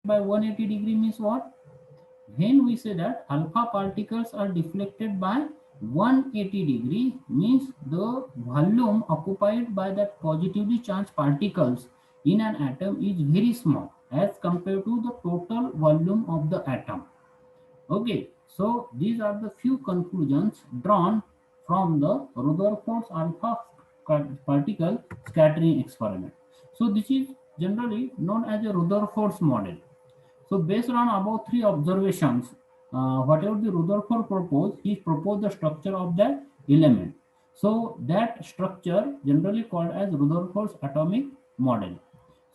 by 180 degree means what? When we say that alpha particles are deflected by 180 degree, means the volume occupied by that positively charged particles in an atom is very small as compared to the total volume of the atom. Okay, so these are the few conclusions drawn from the Rutherford's alpha particle scattering experiment. So this is generally known as a Rutherford's model. So based on about three observations, whatever the Rutherford proposed, he proposed the structure of that element. So that structure generally called as Rutherford's atomic model.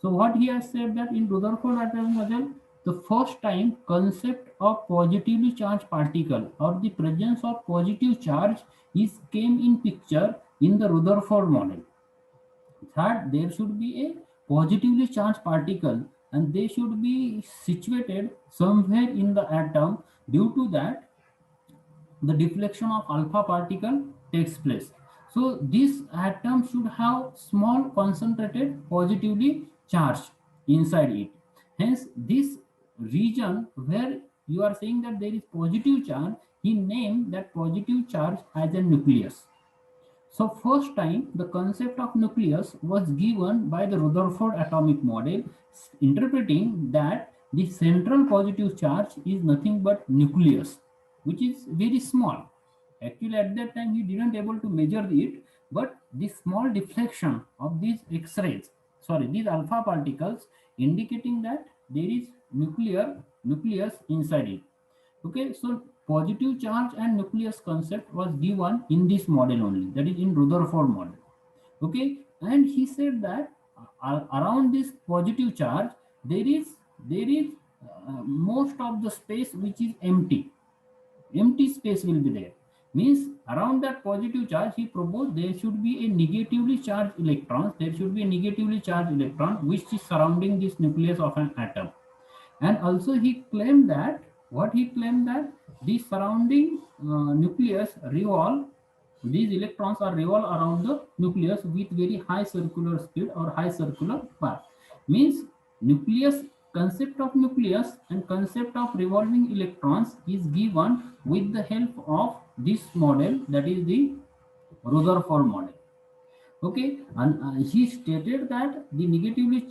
So what he has said that in Rutherford atomic model, the first time concept of positively charged particle or the presence of positive charge is came in picture in the Rutherford model. Third, there should be a positively charged particle and they should be situated somewhere in the atom. Due to that, the deflection of alpha particle takes place. So this atom should have small concentrated positively charged inside it. Hence, this region where you are saying that there is positive charge, he named that positive charge as a nucleus. So first time the concept of nucleus was given by the Rutherford atomic model, interpreting that the central positive charge is nothing but nucleus, which is very small. Actually at that time he didn't able to measure it, but the small deflection of these X-rays, sorry, these alpha particles indicating that there is nucleus inside it. Okay, so positive charge and nucleus concept was given in this model only, that is in Rutherford model. Okay, and he said that around this positive charge there is most of the space which is empty space will be there. Means around that positive charge he proposed there should be a negatively charged electrons, there should be a negatively charged electron which is surrounding this nucleus of an atom. And also he claimed that what he claimed that the surrounding nucleus revolve, these electrons are revolve around the nucleus with very high circular speed or high circular path. Means nucleus, concept of nucleus and concept of revolving electrons is given with the help of this model, that is the Rutherford model. Okay, and he stated that the negatively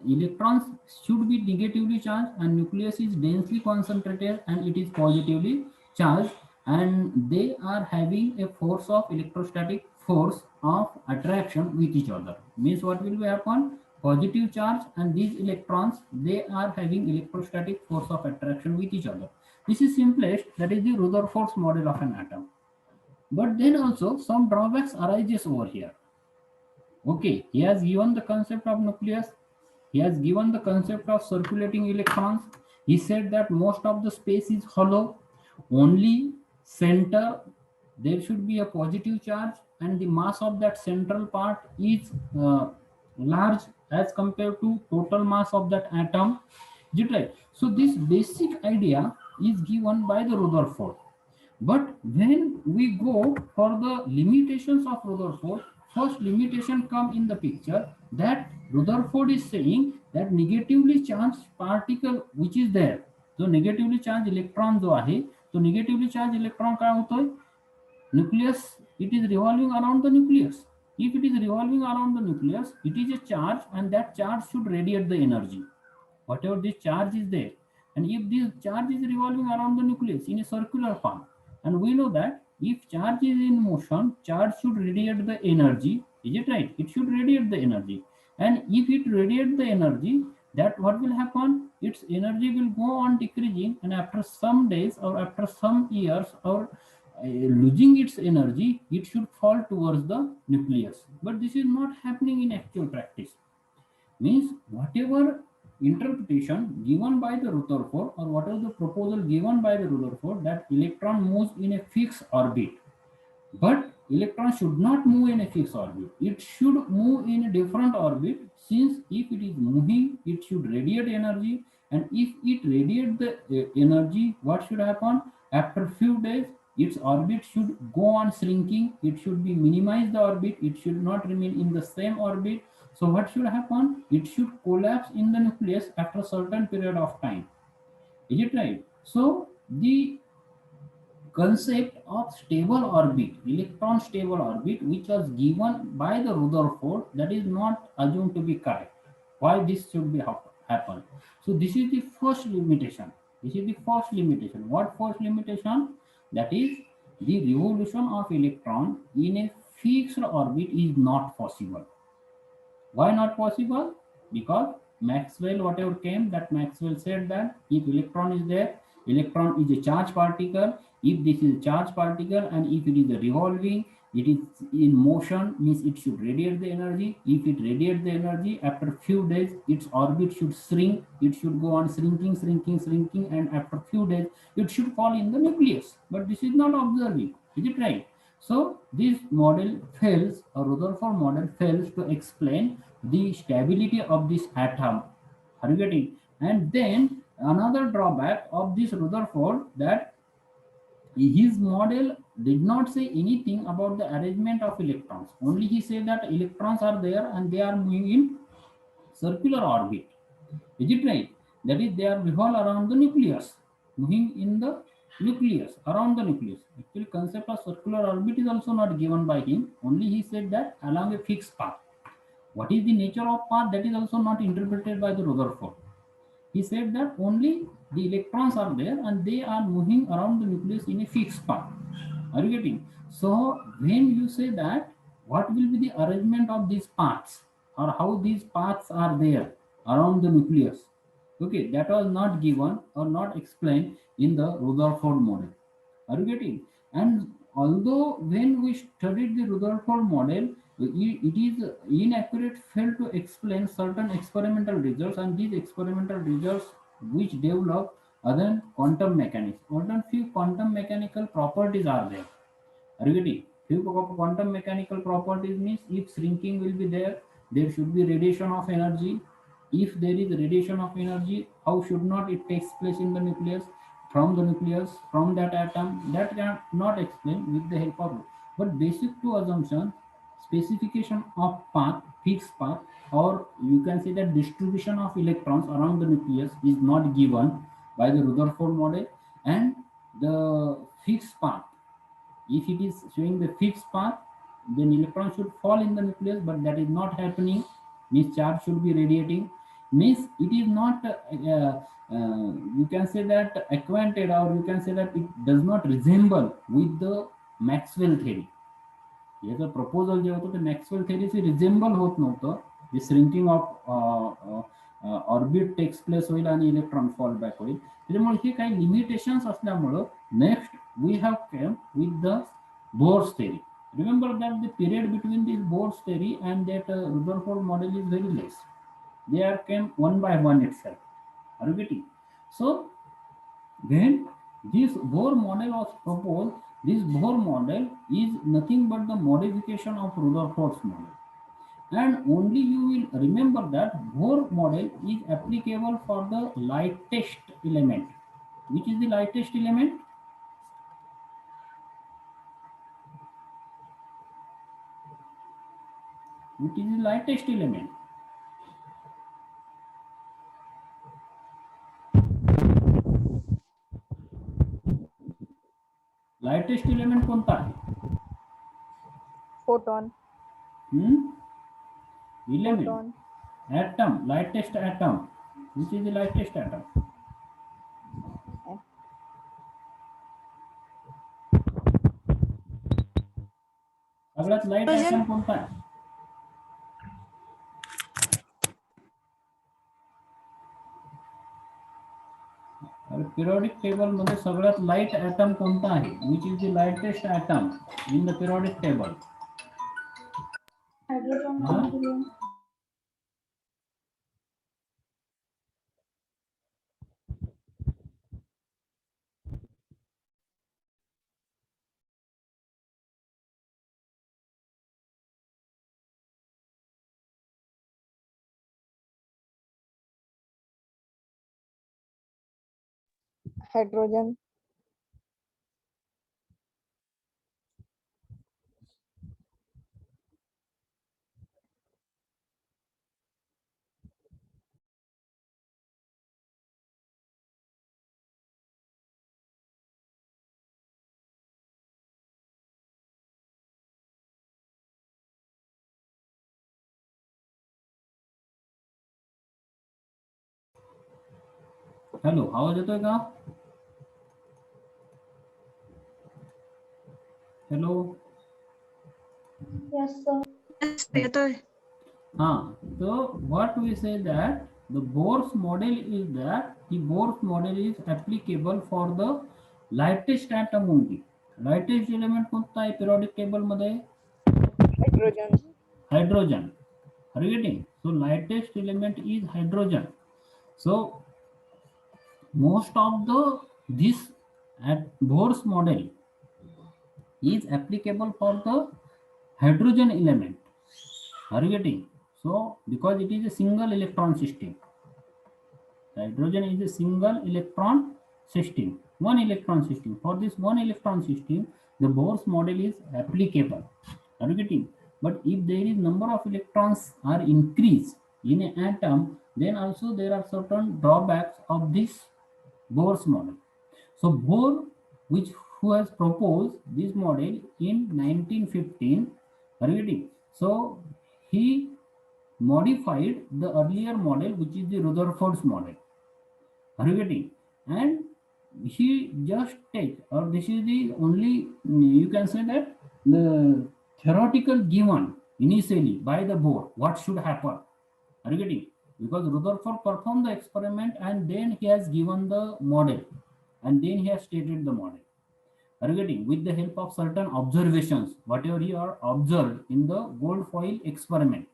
electrons should be negatively charged and nucleus is densely concentrated and it is positively charged, and they are having a force of electrostatic force of attraction with each other. Means what will be happen? Positive charge and these electrons, they are having electrostatic force of attraction with each other. This is simplest, that is the Rutherford's model of an atom. But then also some drawbacks arises over here. Okay, he has given the concept of nucleus, he has given the concept of circulating electrons. He said that most of the space is hollow, only center there should be a positive charge, and the mass of that central part is large as compared to total mass of that atom. Is it right? So this basic idea is given by the Rutherford. But when we go for the limitations of Rutherford, first limitation come in the picture that Rutherford is saying that negatively charged particle which is there, जो negatively charged electron जो आहे, तो negatively charged electron काय होतोय? Nucleus, it is revolving around the nucleus. If it is revolving around the nucleus, it is a charge and that charge should radiate the energy. Whatever this charge is there, and if this charge is revolving around the nucleus in a circular form, and we know that if charge is in motion, charge should radiate the energy. Is it right? It should radiate the energy, and if it radiates the energy, that what will happen? Its energy will go on decreasing, and after some days or after some years or losing its energy, it should fall towards the nucleus. But this is not happening in actual practice. Means whatever interpretation given by the Rutherford or whatever the proposal given by the Rutherford, that electron moves in a fixed orbit, but electron should not move in a fixed orbit, it should move in a different orbit. Since if it is moving, it should radiate energy, and if it radiates the energy, what should happen? After few days its orbit should go on shrinking, it should be minimize the orbit, it should not remain in the same orbit. So what should happen? It should collapse in the nucleus after a certain period of time. Is it right? So the concept of stable orbit, electron stable orbit, which was given by the Rutherford, that is not assumed to be correct. Why this should be happen? So this is the first limitation. This is the first limitation. What first limitation? That is the revolution of electron in a fixed orbit is not possible. Why not possible? Because Maxwell, whatever came, that Maxwell said that if electron is there, electron is a charged particle. If this is a charged particle and if it is a revolving, it is in motion, means it should radiate the energy. If it radiates the energy, after few days, its orbit should shrink. It should go on shrinking, shrinking, shrinking, and after few days, it should fall in the nucleus. But this is not observing. Is it right? So this model fails, or Rutherford model fails to explain the stability of this atom. Are you getting? And then another drawback of this Rutherford, that his model did not say anything about the arrangement of electrons. Only he said that electrons are there and they are moving in circular orbit. Is it right? That is, they are revolve around the nucleus, moving in the nucleus, around the nucleus. Actually, concept of circular orbit is also not given by him. Only he said that along a fixed path. What is the nature of path? That is also not interpreted by the Rutherford. He said that only the electrons are there and they are moving around the nucleus in a fixed path. Are you getting? So when you say that, what will be the arrangement of these paths, or how these paths are there around the nucleus? Okay, that was not given or not explained in the Rutherford model. Are you getting? And although when we studied the Rutherford model, it is inaccurate, failed to explain certain experimental results, and these experimental results which develop other quantum mechanics. Other few quantum mechanical properties are there. Are you getting? Few quantum mechanical properties means if shrinking will be there, there should be radiation of energy. If there is radiation of energy, how should not it takes place in the nucleus? From the nucleus, from that atom, that can not explain with the help of. But basic two assumption, specification of path, fixed path, or you can say that distribution of electrons around the nucleus is not given by the Rutherford model, and the fixed path, if it is showing the fixed path, then electron should fall in the nucleus, but that is not happening. Means charge should be radiating. Means it is not, you can say that acquainted, or you can say that it does not resemble with the Maxwell theory. याचं proposal जे होतं ते Maxwell थेरीशी resemble होत नव्हतं. जे shrinking of orbit takes place होईल आणि इलेक्ट्रॉन फॉल बॅक होईल. त्याच्यामुळे हे काही लिमिटेशन्स असल्यामुळं next we have came with the Bohr's theory. Remember that the period between this Bohr's theory and that Rutherford model is very less. They are came one by one itself. Are you getting? So when this Bohr model was proposed, this Bohr model is nothing but the modification of Rutherford's model. And only you will remember that Bohr model is applicable for the lightest element. Which is the lightest element? Which is the lightest element? Lightest element कोणता आहे? Photon. Element. Photon. Atom. Lightest atom. Which is the lightest atom? सगळ्यात light atom कोणता आहे? Periodic table मध्ये सगळ्यात light atom कोणता आहे? Which is the lightest atom in the periodic table? Hydrogen. Hydrogen. Hello, आवाज येतोय का? हॅलो. Yes, sir. येतोय. So what we say that the Bohr's model is that the Bohr's model is applicable for the lightest atom only. Lightest element कोणता आहे periodic table मध्ये? Hydrogen. Hydrogen. Are you getting? So lightest element is hydrogen. So most of the this at Bohr's model is applicable for the hydrogen element. Are you getting? So because it is a single electron system, hydrogen is a single electron system, one electron system. For this one electron system, the Bohr's model is applicable. Are you getting? But if there is number of electrons are increased in an atom, then also there are certain drawbacks of this Bohr's model. So Bohr, who has proposed this model in 1915, are you getting? So he modified the earlier model, which is the Rutherford's model. Are you getting? And he just take, or this is the only, you can say that the theoretical given initially by the Bohr, what should happen. Are you getting? Because Rutherford performed the experiment and then he has given the model and then he has stated the model. Are you getting? With the help of certain observations, whatever he are observed in the gold foil experiment.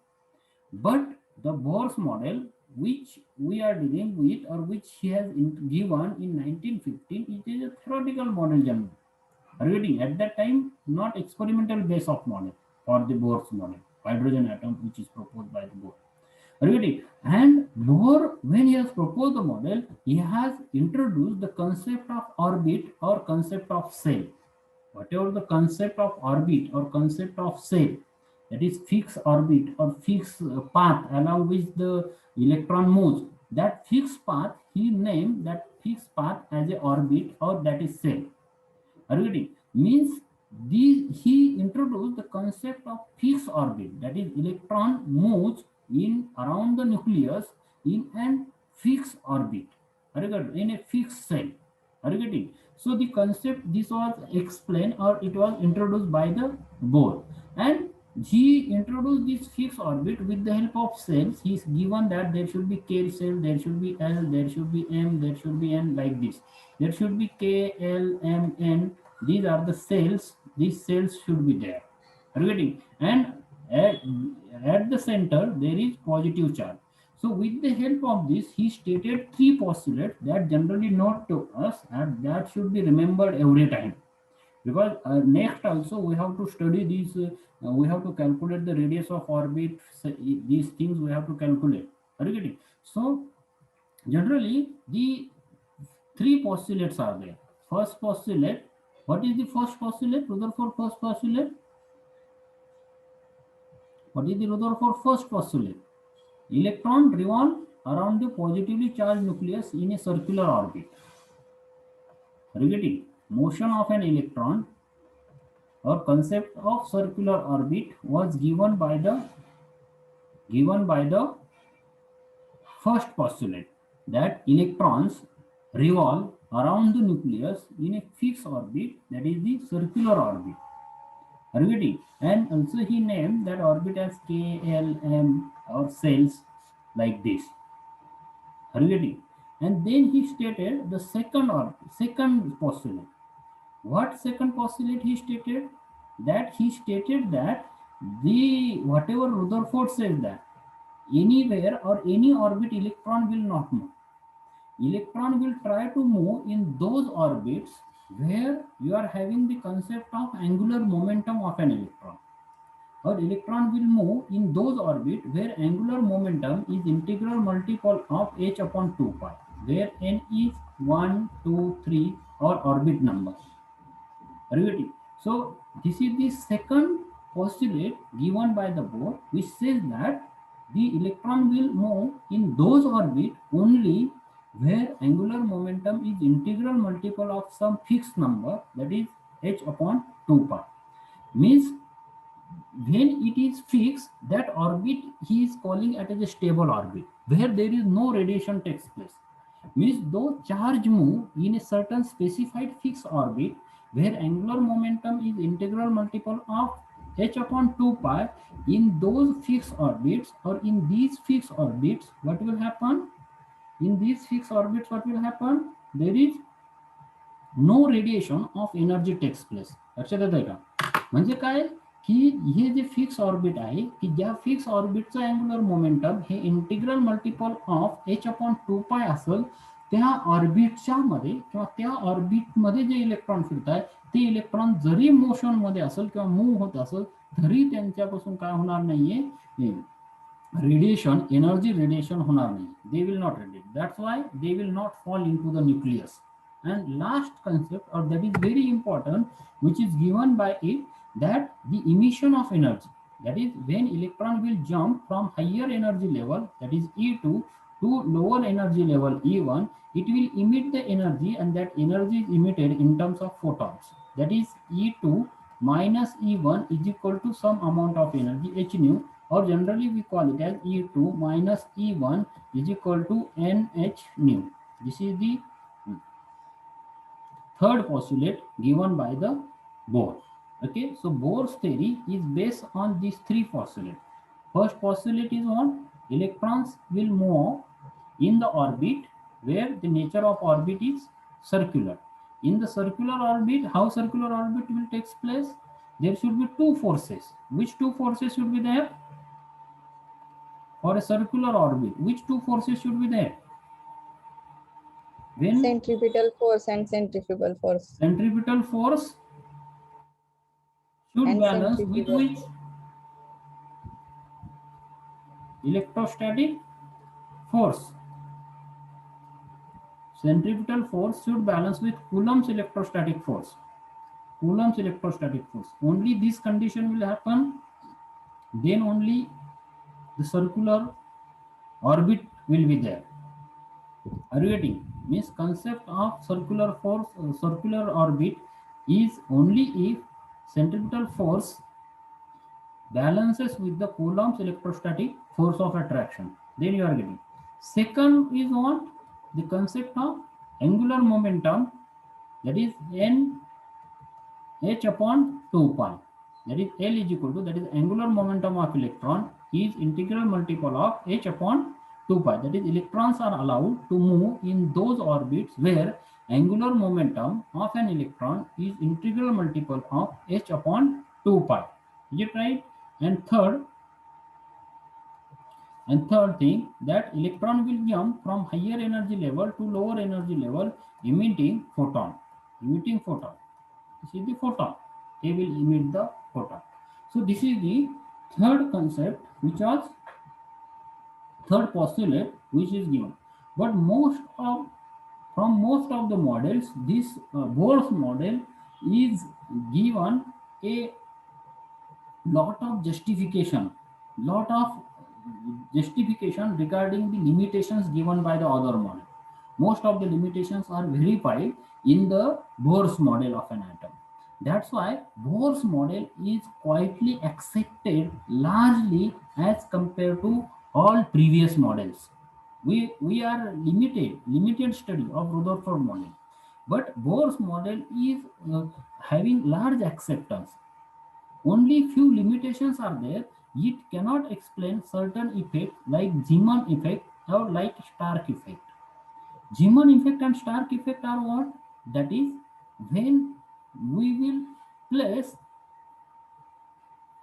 But the Bohr's model, which we are dealing with, or which he has given in 1915, it is a theoretical model generally. Are you getting? At that time, not experimental base of model for the Bohr's model, hydrogen atom, which is proposed by the Bohr. Are you getting? And Bohr, when he has proposed the model, he has introduced the concept of orbit or concept of cell. Whatever the concept of orbit or concept of cell, that is fixed orbit or fixed path along which the electron moves, that fixed path, he named that fixed path as a orbit, or that is cell. Are you getting? Means he introduced the concept of fixed orbit, that is electron moves in around the nucleus in an fixed orbit. Are you getting? In a fixed cell. Are you getting? So the concept, this was explained or it was introduced by the Bohr, and he introduced this fixed orbit with the help of cells. He's given that there should be K cell, there should be L, there should be M, there should be N, like this. There should be K, L, M, N. These are the cells. These cells should be there. Are you getting? And at the center there is positive charge. So with the help of this, he stated three postulates that generally not to us, and that should be remembered every time. Because next also we have to study these, we have to calculate the radius of orbit, so these things we have to calculate. Are you getting? So generally the three postulates are there. First postulate, what is the first postulate? Rutherford first postulate. What is the Rutherford first postulate? Electron revolve around the positively charged nucleus in a circular orbit. Are you getting? Motion of an electron or concept of circular orbit was given by the first postulate, that electrons revolve around the nucleus in a fixed orbit, that is the circular orbit. Are you getting? And also he named that orbit as K, L, M, or cells like this. Are you getting? And then he stated the second postulate. What second postulate he stated? That he stated that the whatever Rutherford says, that anywhere or any orbit electron will not move. Electron will try to move in those orbits where you are having the concept of angular momentum of an electron. Or electron will move in those orbits where angular momentum is integral multiple of h upon 2 pi, where n is 1, 2, 3 or orbit number. Are you getting? So this is the second postulate given by the Bohr, which says that the electron will move in those orbits only where angular momentum is integral multiple of some fixed number, that is h upon 2 pi. Means when it is fixed, that orbit he is calling it as a stable orbit, where there is no radiation takes place. Means though charge move in a certain specified fixed orbit where angular momentum is integral multiple of h upon 2 pi, in those fixed orbits or in these fixed orbits, what will happen? In these fixed orbits, what will happen? There is no radiation of energy takes place. लक्षात येत आहे का? म्हणजे काय की हे जे fix orbit आहे की ज्या फिक्स ऑर्बिटचं अँग्युलर मोमेंटम हे integral multiple of h upon 2 pi असेल, त्या ऑर्बिटच्या मध्ये किंवा त्या ऑर्बिटमध्ये जे इलेक्ट्रॉन फिरत आहे ते इलेक्ट्रॉन जरी मोशन मध्ये असेल किंवा मूव्ह होत असेल तरी त्यांच्यापासून काय होणार नाहीये, रेडिएशन, एनर्जी रेडिएशन होणार नाही. They will not radiate. That's why they will not fall into the nucleus. And last concept, or that is very important, which is given by it, that the emission of energy, that is when electron will jump from higher energy level, that is E2, to lower energy level E1, it will emit the energy, and that energy is emitted in terms of photons. That is E2 minus E1 is equal to some amount of energy h nu, or generally we call it as E2 minus E1 is equal to nh nu. This is the third postulate given by the Bohr. Okay, so Bohr's theory is based on these three postulates. First postulate is on electrons will move in the orbit where the nature of orbit is circular. In the circular orbit, how circular orbit will take place? There should be two forces. Which two forces should be there? For a circular orbit, which two forces should be there? When Centripetal force and centrifugal force. centripetal force should And balance with centrifugal. which? Electrostatic force. Centripetal force should balance with Coulomb's electrostatic force. Coulomb's electrostatic force. Only this condition will happen, then only the circular orbit will be there. Are you getting? Means concept of circular force, circular orbit is only if centripetal force balances with the Coulomb's electrostatic force of attraction. Then you are getting. Second is what? The concept of angular momentum, that is n h upon 2 pi. That is L is equal to, that is angular momentum of electron is integral multiple of h upon 2 pi. That is electrons are allowed to move in those orbits where angular momentum of an electron is integral multiple of h upon 2 pi. Is it right? And third thing, that electron will jump from higher energy level to lower energy level emitting photon. Emitting photon. This is the photon. They will emit the photon. So this is the third concept, which was third postulate which is given. But from most of the models, this Bohr's model is given a lot of justification regarding the limitations given by the other model. Most of the limitations are verified in the Bohr's model of an atom. That's why Bohr's model is quietly accepted largely as compared to all previous models. We are limited study of Rutherford model, but Bohr's model is having large acceptance. Only few limitations are there. It cannot explain certain effects like Zeeman effect or like Stark effect. Zeeman effect and Stark effect are what? That is when we will place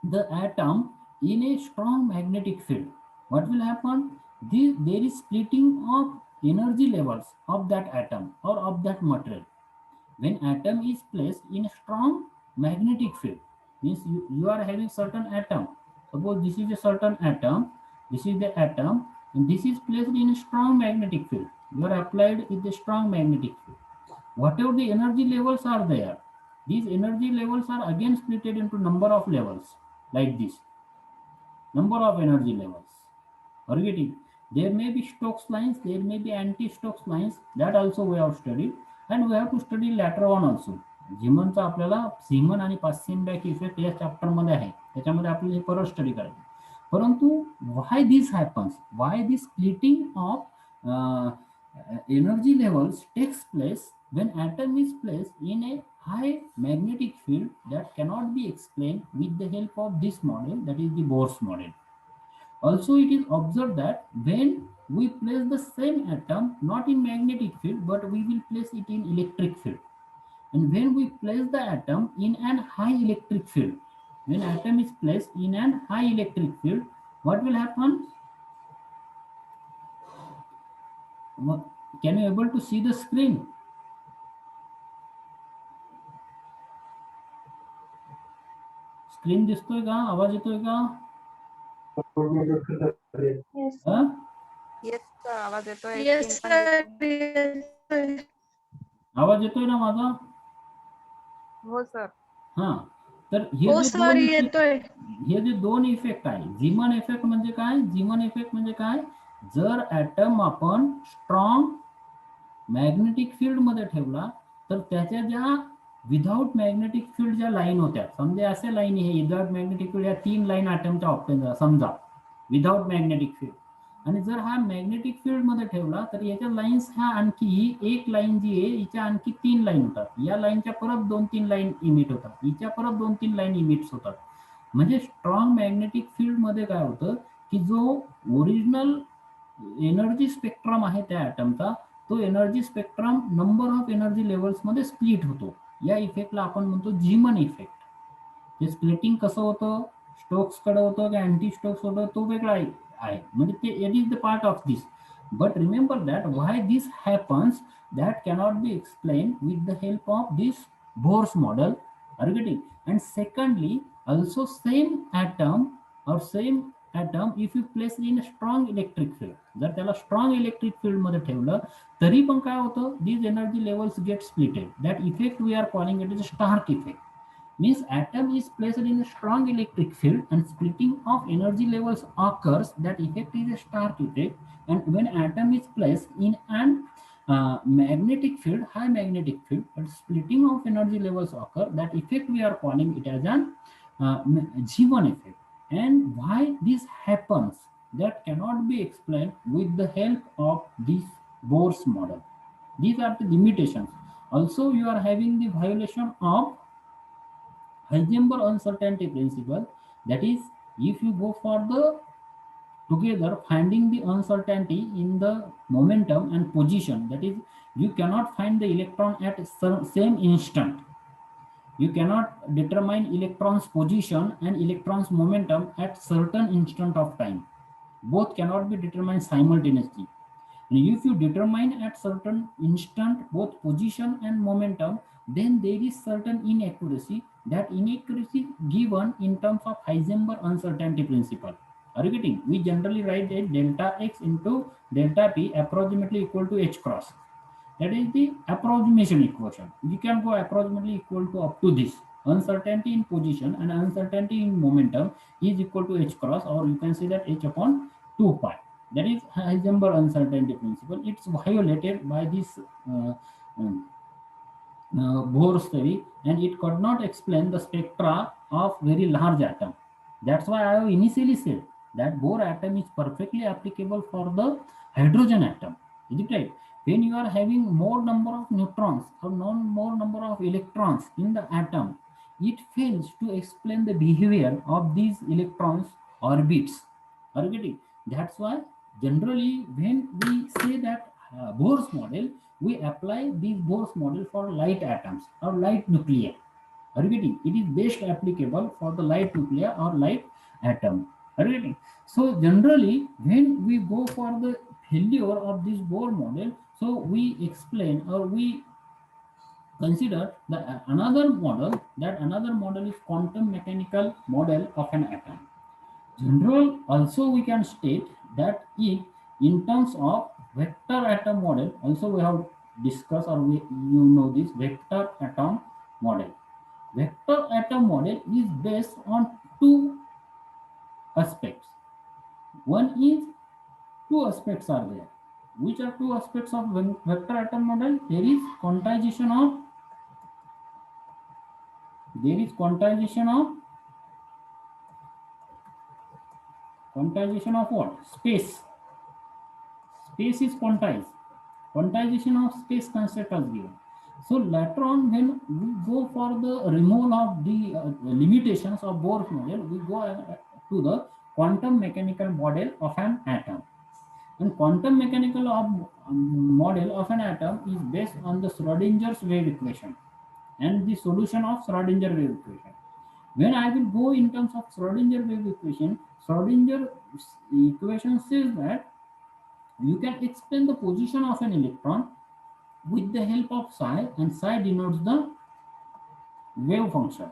the atom in a strong magnetic field. What will happen? There is splitting of energy levels of that atom or of that material. When atom is placed in a strong magnetic field, means you are having certain atom. Suppose this is a certain atom, this is the atom, and this is placed in a strong magnetic field. You are applied with the strong magnetic field. Whatever the energy levels are there, these energy levels are again split into number of levels like this. Number of energy levels. Are you getting? There may be Stokes lines, there may be anti-Stokes lines. That also we have studied, and we have to study later on also. झिमनचा आपल्याला semen आणि पास्सेनबॅक effect या chapter मध्ये आहे, त्याच्यामध्ये आपल्याला हे परत study करायचं. परंतु why this happens, why this splitting of energy levels takes place when atom is placed in a high magnetic field that cannot be explained with the help of this model, that is the Bohr's model. Also, it is observed that when we place the same atom not in magnetic field but we will place it in electric field, and when we place the atom in an high electric field, when atom is placed in an high electric field, what will happen? Can you able to see the screen? Screen दिसतोय का? आवाज येतोय का? Yes. हा? Yes sir, आवाज येतोय. Yes, screen पण sir. दिसतोय. Yes, sir. आवाज येतोय ना माझा? हो सर. हा, तर हे हो जे सर दोन येतोय. हे जे दोन इफेक्ट आहे, झीमन इफेक्ट म्हणजे काय? झीमन इफेक्ट म्हणजे काय? जर ऍटम आपण स्ट्रॉंग मॅग्नेटिक फील्ड मध्ये ठेवला तर त्याच्या ज्या विदाउट मॅग्नेटिक फील्ड ज्या लाईन होत्या, समजा अशा लाईन, हे विदाउट मॅग्नेटिक फील्ड या 3 लाईन ऍटमच्या ऑप्शन समजा विदाउट मॅग्नेटिक फील्ड, आणि जर हा मॅग्नेटिक फील्ड मध्ये ठेवला तर याच्या लाईन्स ह्या आणखी एक लाईन जी आहे हिच्या आणखी 3 लाईन होतात, या लाईनच्या परत 2-3 लाईन इमिट होतात, हिच्या परत 2-3 लाईन इमिट्स होतात. म्हणजे स्ट्रॉंग मॅग्नेटिक फील्ड मध्ये काय होतं की जो ओरिजिनल एनर्जी स्पेक्ट्रम आहे त्या ॲटमचा, तो energy spectrum number of energy levels मध्ये स्प्लिट होतो. या इफेक्टला आपण म्हणतो झीमन इफेक्ट. ते स्प्लिटिंग कसं होतं, स्टोक्स कडे होतं की अँटी स्टोक्स होतं तो वेगळा आहे, म्हणजे ते it is the part of this. But remember that why this happens, that cannot be explained with the help of this Bohr's model. Are you getting? And secondly, also same atom or same atom if you place in a strong electric field, जर त्याला strong electric field मध्ये ठेवलं तरी पण काय होतं, these energy levels get splitted. That effect we are calling it as a Stark effect. Means atom is placed in a strong electric field and splitting of energy levels occurs. That effect is a Stark effect. And when atom is placed in an magnetic field, high magnetic field, and splitting of energy levels occur, that effect we are calling it as an Zeeman effect. And why this happens, that cannot be explained with the help of this Bohr's model. These are the limitations. Also, you are having the violation of Heisenberg uncertainty principle. That is, if you go for the together finding the uncertainty in the momentum and position, that is, you cannot find the electron at same instant. You cannot determine electron's position and electron's momentum at certain instant of time. Both cannot be determined simultaneously. And if you determine at certain instant both position and momentum, then there is certain inaccuracy. That inaccuracy given in terms of Heisenberg uncertainty principle. Are you getting? We generally write it delta x into delta p approximately equal to h cross. That is the approximation equation. You can go approximately equal to up to this. Uncertainty in position and uncertainty in momentum is equal to h cross, or you can say that h upon 2 pi. That is Heisenberg uncertainty principle. It's violated by this um, Bohr's theory, and it could not explain the spectra of very large atom. That's why I have initially said that Bohr atom is perfectly applicable for the hydrogen atom. Is it right? When you are having more number of neutrons or more number of electrons in the atom, it fails to explain the behavior of these electrons orbits. Are you getting? That's why generally when we say that Bohr's model, we apply these Bohr's model for light atoms or light nuclei. Are you getting? It is best applicable for the light nuclei or light atom. Are you getting? So generally, when we go for the failure of this Bohr model, so we explain or we consider the another model. That another model is quantum mechanical model of an atom. General also we can state that if in terms of vector atom model, also we have discussed, or you know this vector atom model. Vector atom model is based on two aspects. One is, two aspects are there. Which are two aspects of vector atom model? There is quantization of quantization of what? Space. Space is quantized. Quantization of space construct was given. So later on, when we go for the removal of the limitations of Bohr's model, we go to the quantum mechanical model of an atom. And quantum mechanical model of an atom is based on the Schrodinger's wave equation and the solution of Schrodinger wave equation. When I will go in terms of Schrodinger wave equation, Schrodinger equation says that you can explain the position of an electron with the help of psi, and psi denotes the wave function.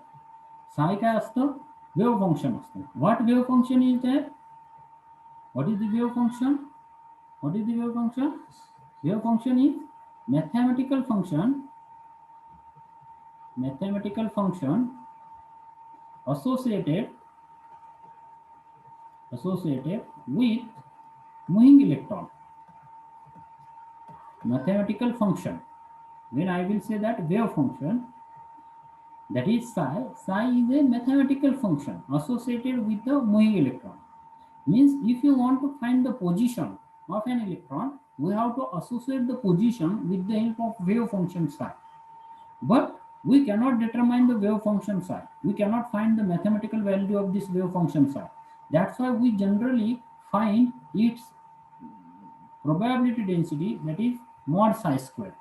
Psi काय असतं? Wave function असतं. What wave function is there? What is the wave function? What is the wave function? Wave function is mathematical function associated with moving electron. Mathematical function. When I will say that wave function, that is psi. Psi is a mathematical function associated with the moving electron. Means if you want to find the position of an electron, we have to associate the position with the help of wave function psi. But we cannot determine the wave function psi. We cannot find the mathematical value of this wave function psi. That's why we generally find its probability density, that is mod psi square.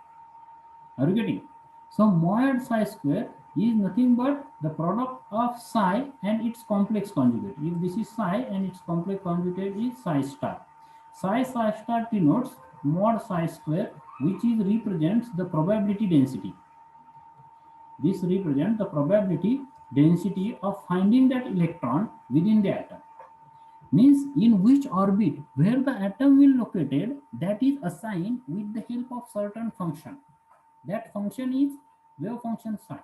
Are you getting? So mod psi square is nothing but the product of psi and its complex conjugate. If this is psi and its complex conjugate is psi star. Psi star denotes mod psi square, which is represents the probability density. This represents the probability density of finding that electron within the atom. Means in which orbit where the atom will located, that is assigned with the help of certain function. That function is wave function psi.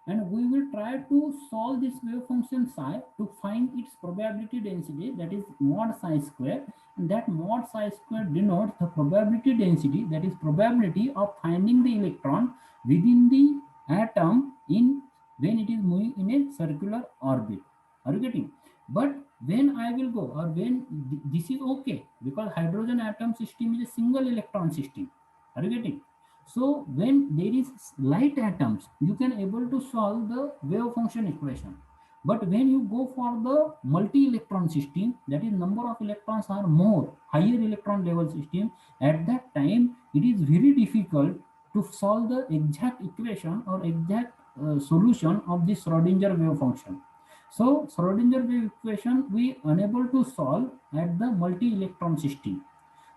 And we will try to solve this wave function psi to find its probability density, that is mod psi square. And that mod psi square denotes the probability density, that is probability of finding the electron within the atom in when it is moving in a circular orbit. Are you getting? But when I will go, or when this is okay, because hydrogen atom system is a single electron system. Are you getting? So when there is light atoms, you can able to solve the wave function equation. But when you go for the multi-electron system, that is number of electrons are more, higher electron level system, at that time it is very difficult to solve the exact equation or exact solution of this Schrodinger wave function. So Schrodinger wave equation we unable to solve at the multi-electron system.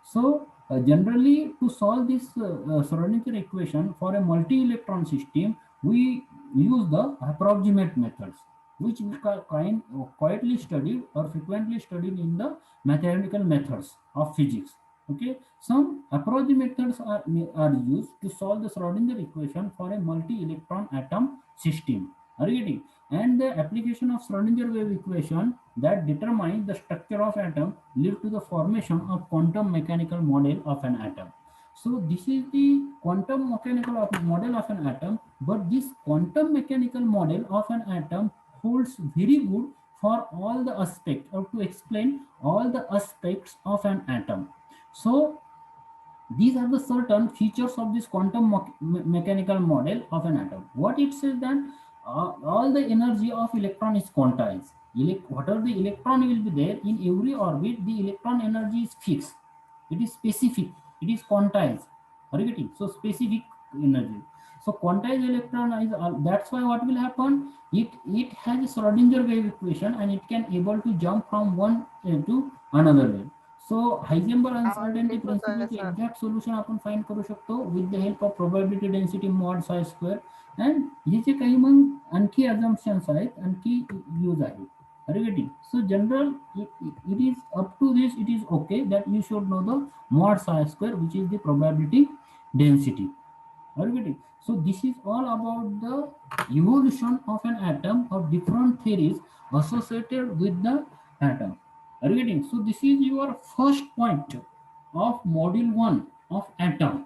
So generally to solve this Schrodinger equation for a multi-electron system, we use the approximate methods, which we quietly studied or frequently studied in the mathematical methods of physics. Okay, some approximate methods are used to solve the Schrodinger equation for a multi-electron atom system. Are you getting? And the application of Schrodinger wave equation that determines the structure of atom lead to the formation of quantum mechanical model of an atom. So this is the quantum mechanical model of an atom, but this quantum mechanical model of an atom holds very good for all the aspects, or to explain all the aspects of an atom. So these are the certain features of this quantum mechanical model of an atom. What it says that all the energy of electron is quantized. Whatever the electron will be there in every orbit, the electron energy is fixed. It is specific. It is quantized. Are you getting? So specific energy. So quantized electron is that's why what will happen? It has a Schrodinger wave equation and it can able to jump from one to another wave. So Heisenberg uncertainty principle चे exact solution आपण find करू शकतो with the help of probability density mod psi square. And हे जे काही मग आणखी assumptions आहेत, आणखी use आहेत. Are you getting? So general, it is up to this, it is okay that you should know the mod psi square, which is the probability density. Are you getting? So this is all about the evolution of an atom or different theories associated with the atom. Are you getting? So this is your first point of module 1 of atom.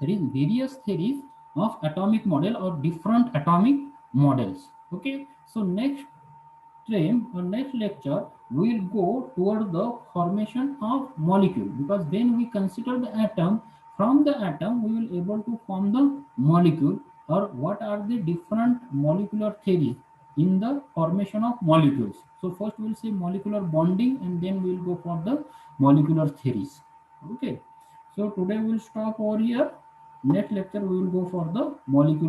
There is various theories of atomic model or different atomic models. Okay. So next stream or next lecture, we will go toward the formation of molecule, because when we consider the atom, from the atom we will able to form the molecule, or what are the different molecular theories in the formation of molecules. So first we will say molecular bonding, and then we will go for the molecular theories. Okay. So today we will stop over here. Next lecture we will go for the molecular